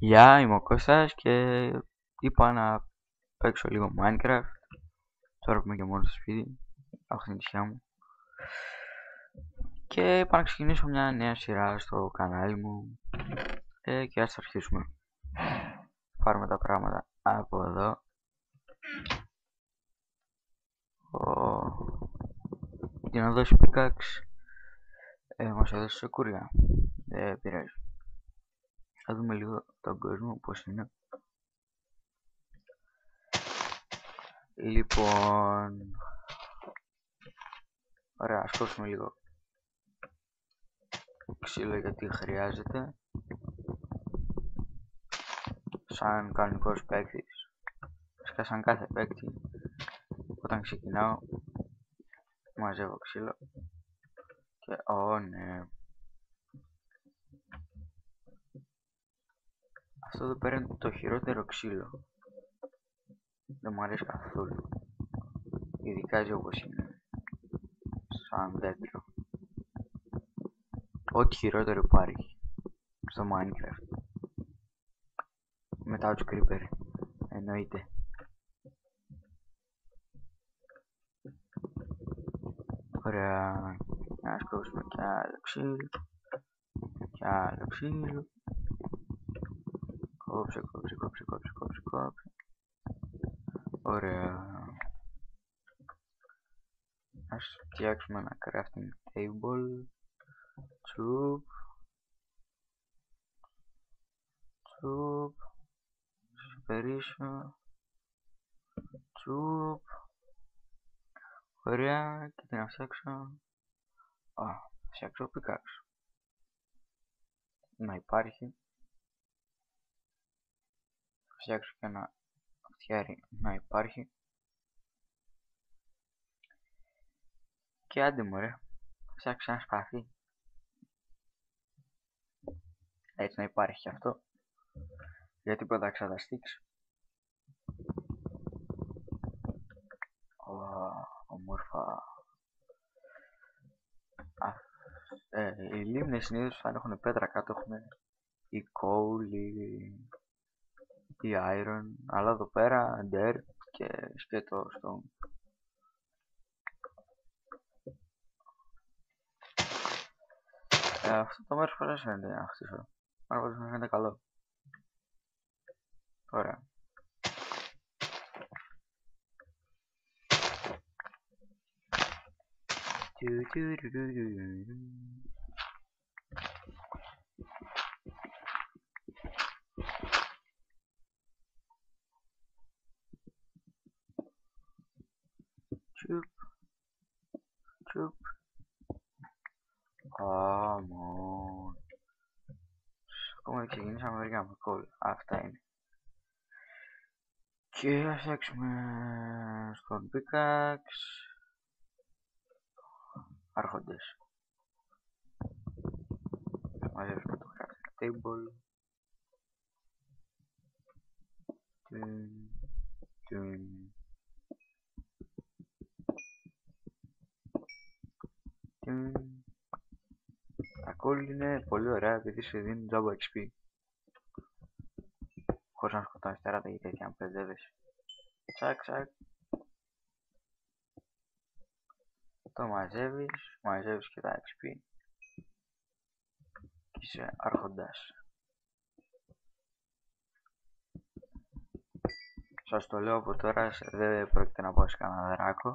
Γεια, είμαι ο Κώστας και είπα να παίξω λίγο Minecraft. Τώρα που είμαι και μόνος στο σπίτι, έχω την ησυχία μου. Και είπα να ξεκινήσω μια νέα σειρά στο κανάλι μου και ας αρχίσουμε. Πάρουμε τα πράγματα από εδώ. Για να δώσει pickaxe μας έδωσε σεκούρια. Δεν πειράζει. Θα δούμε λίγο τον κόσμο πως είναι. Λοιπόν, ωραία, ας κόψουμε λίγο ξύλο γιατί χρειάζεται. Σαν κανονικός παίκτης, σαν κάθε παίκτη, όταν ξεκινάω μαζεύω ξύλο και ναι, αυτό εδώ πέρα είναι το χειρότερο ξύλο, δεν μου αρέσει καθόλου, ειδικά έτσι όπως είναι, σαν δέντρο. Ό,τι χειρότερο υπάρχει στο Minecraft μετά τους creeper, εννοείται. Ωραία, να σκόψουμε κι άλλο ξύλο κι άλλο ξύλο. Κόψε. Ωραία. Ας φτιάξουμε ένα crafting table. Τσουπ. Σφαιρίσω. Τσουπ. Ωραία. Και τι να φτιάξω. Φτιάξω pickaxe. Να υπάρχει. Φτιάξω και ένα φτιάρι να υπάρχει. Και άντε μωρέ. Φτιάξω ένα σπαθί. Έτσι να υπάρχει και αυτό. Γιατί πρώτα ξαδαστήξω. Ομόρφα. Οι λίμνες συνήθως αν έχουν πέτρα κάτω έχουν η coal ή iron, αλλά εδώ πέρα dirt και σκέτο stone. Αυτό το μέρος φορές φαίνεται να χτίσω, άρα πως φαίνεται καλό. Ωραία. Τσουπ. Ακόμα δεν ξεκινήσαμε μερικά με coal. Αυτά είναι. Και ας φτιάξουμε στον pickaxe άρχοντες. Μαζεύουμε το crafting table. Τα coal είναι πολύ ωραία επειδή σου δίνουν τζάμπα XP. Χωρίς να σκοτώνεις τέρατα ή τέτοια αν παιδεύεσαι. Τσακ. Το μαζεύεις και τα XP. Και είσαι άρχοντας. Σας το λέω από τώρα, δεν πρόκειται να πάω σε κανένα δράκο.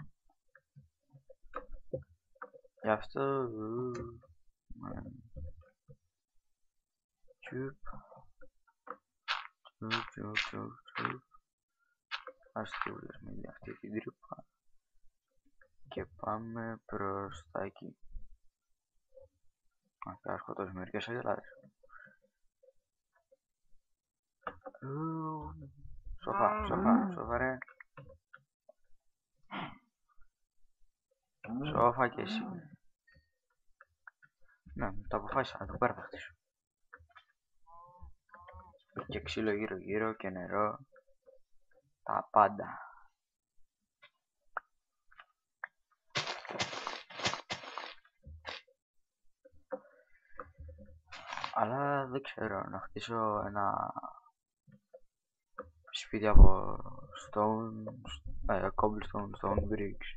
Γι' αυτό... Τσουπ. Ας τη βουλεύουμε αυτή την τρύπα. Και πάμε προς τα εκεί. Θα σκοτώσω μερικές αγελάδες. Σοφά ρε. Σοφά και εσύ. Ναι, το αποφάσισα να το πάρω θα χτίσω. Και ξύλο γύρω και νερό. Τα πάντα. Αλλά δεν ξέρω, να χτίσω ένα σπίτι από cobblestone, stone bricks,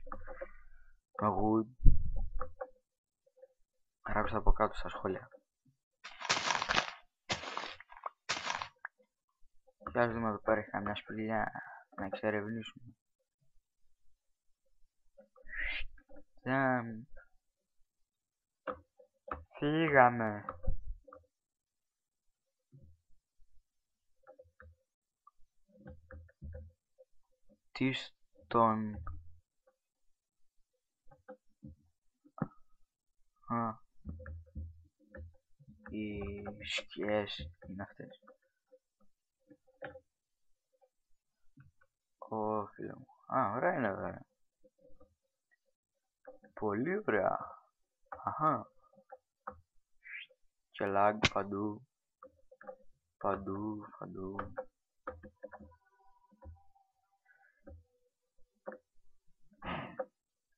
με wood. Γράψτε από κάτω στα σχόλια. Και ας δούμε εδώ πέρα, έχει καμιά σπηλιά να εξερευνήσουμε. Φύγαμε. Τι στον... Οι σκιές είναι αυτές. Ω, φίλε μου. Ωραία είναι εδώ. Πολύ ωραία. Αχα. Και lag παντού. Παντού.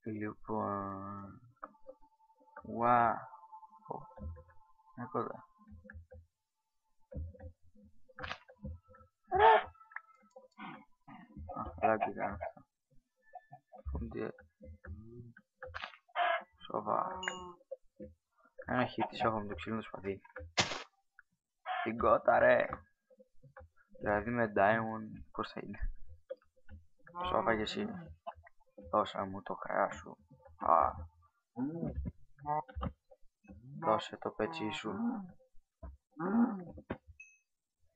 Λοιπόν... Wow. Κοίτα. Lag ήταν αυτό. Σοβαρά. Ένα χίτις έχω με το ξύλινο το σπαθί. Την κότα ρε. Δηλαδή με diamond πως θα είναι. Σώπα και εσύ. Δώσε μου το κρέας σου. Δώσε το πετσί σου.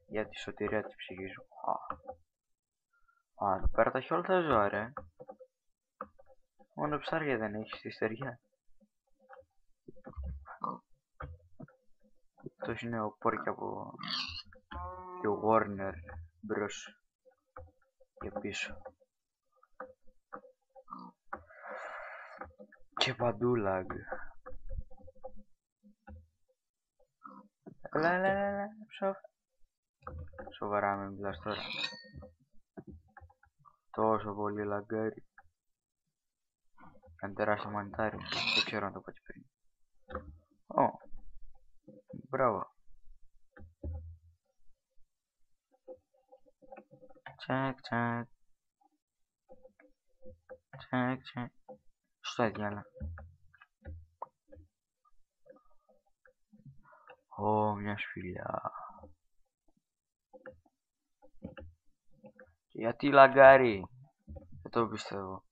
Για τη σωτηρία της ψυχής σου. Εδώ πέρα τα έχει όλα τα ζώα ρε. Μόνο ψάρια δεν έχει στη στεριά. Αυτός είναι ο Πόρκι από και ο Warner μπρος και πίσω. Και παντού lag. Έλα, σοβαρά με μιλάς τώρα. Τόσο πολύ λαγκάρι. Κάνει τεράστιο μανιτάρι. Δεν ξέρω αν το πω έτσι πριν. Μπράβο. Check. Στο διάλα. Μια σφυλιά. Και γιατί λαγκάρι. Δεν το πιστεύω.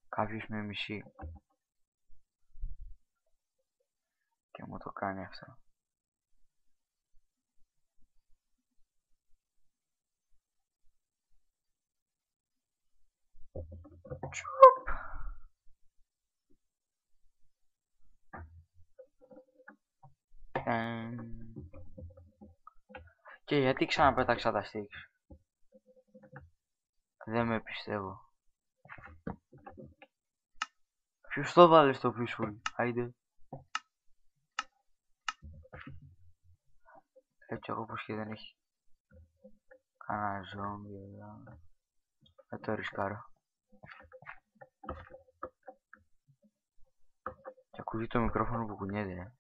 Κάποιος με μισεί. Και μου το κάνει αυτό. Τσουπ. Και γιατί ξαναπέταξα τα sticks. Δεν με πιστεύω. Ποιος το βάλε στο peaceful. Άιντε. Έτσι εγώ πως και δεν έχει κανένα ζόμπι εδώ. Δεν το ρισκάρω. Και ακούγει το μικρόφωνο που κουνιέται.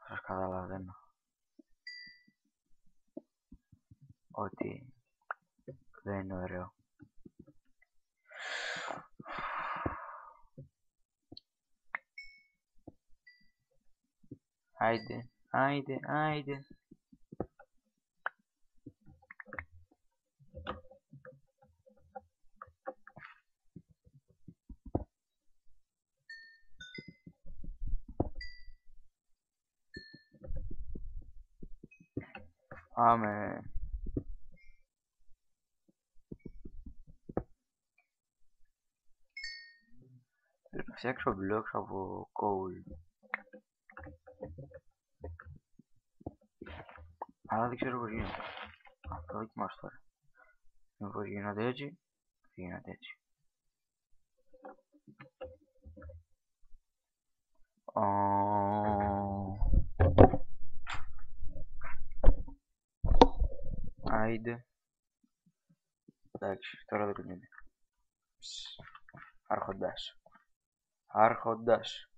Σας καταλαβαίνω. Ότι δεν είναι ωραίο. Άιντε. Πάμε. Πρέπει να φτιάξω blocks από coal. Αλλά δεν ξέρω πως γίνεται. Θα δοκιμάσω τώρα. Μήπως γίνονται έτσι. Γίνονται έτσι. Άιντε. Εντάξει, τώρα δεν κουνιέται. Άρχοντας. Άρχοντας.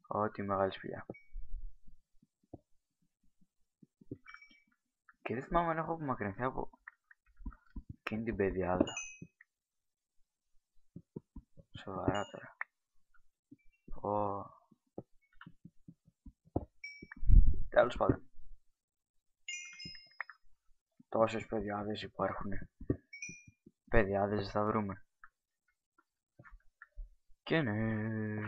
Ό,τι μεγάλη σπηλιά. Και δεν θυμάμαι αν έχω απομακρυνθεί από εκείνη την παιδιάδα. Σοβαρά τώρα. Τέλος πάντων. Τόσες παιδιάδες υπάρχουν. Παιδιάδες θα βρούμε. Και ναι.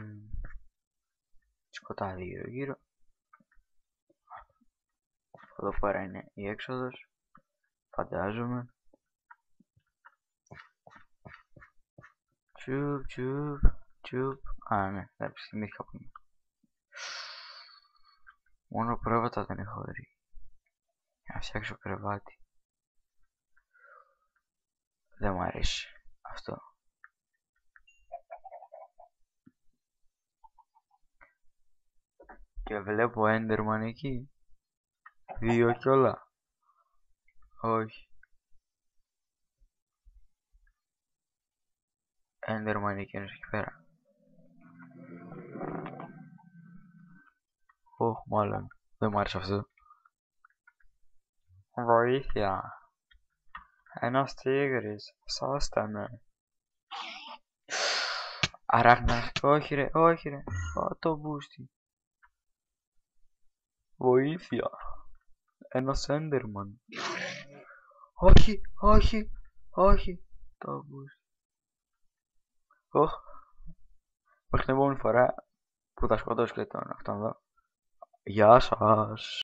Σκοτάδι γύρω γύρω. Εδώ πέρα είναι η έξοδος. Φαντάζομαι. Τσουπ τσουπ τσουπ. Α, ναι, εντάξει, θυμήθηκα που είναι. Μόνο πρόβατα δεν έχω βρει. Για να φτιάξω κρεβάτι. Δεν μου αρέσει αυτό. Και βλέπω Enderman εκεί. 2 κιόλα. Όχι. Enderman εκείνος εκεί πέρα. Μάλλον. Δεν μου άρεσε αυτό. Βοήθεια. Ένας τίγρης. Σώστα με. Αράχνα. Όχι ρε, όχι ρε. Το μπούστι. Βοήθεια. Ένας Enderman. Όχι, όχι, όχι. Το μπούστι. Μέχρι την επόμενη φορά που θα σκοτώσω και τον αυτόν εδώ. Γεια σας.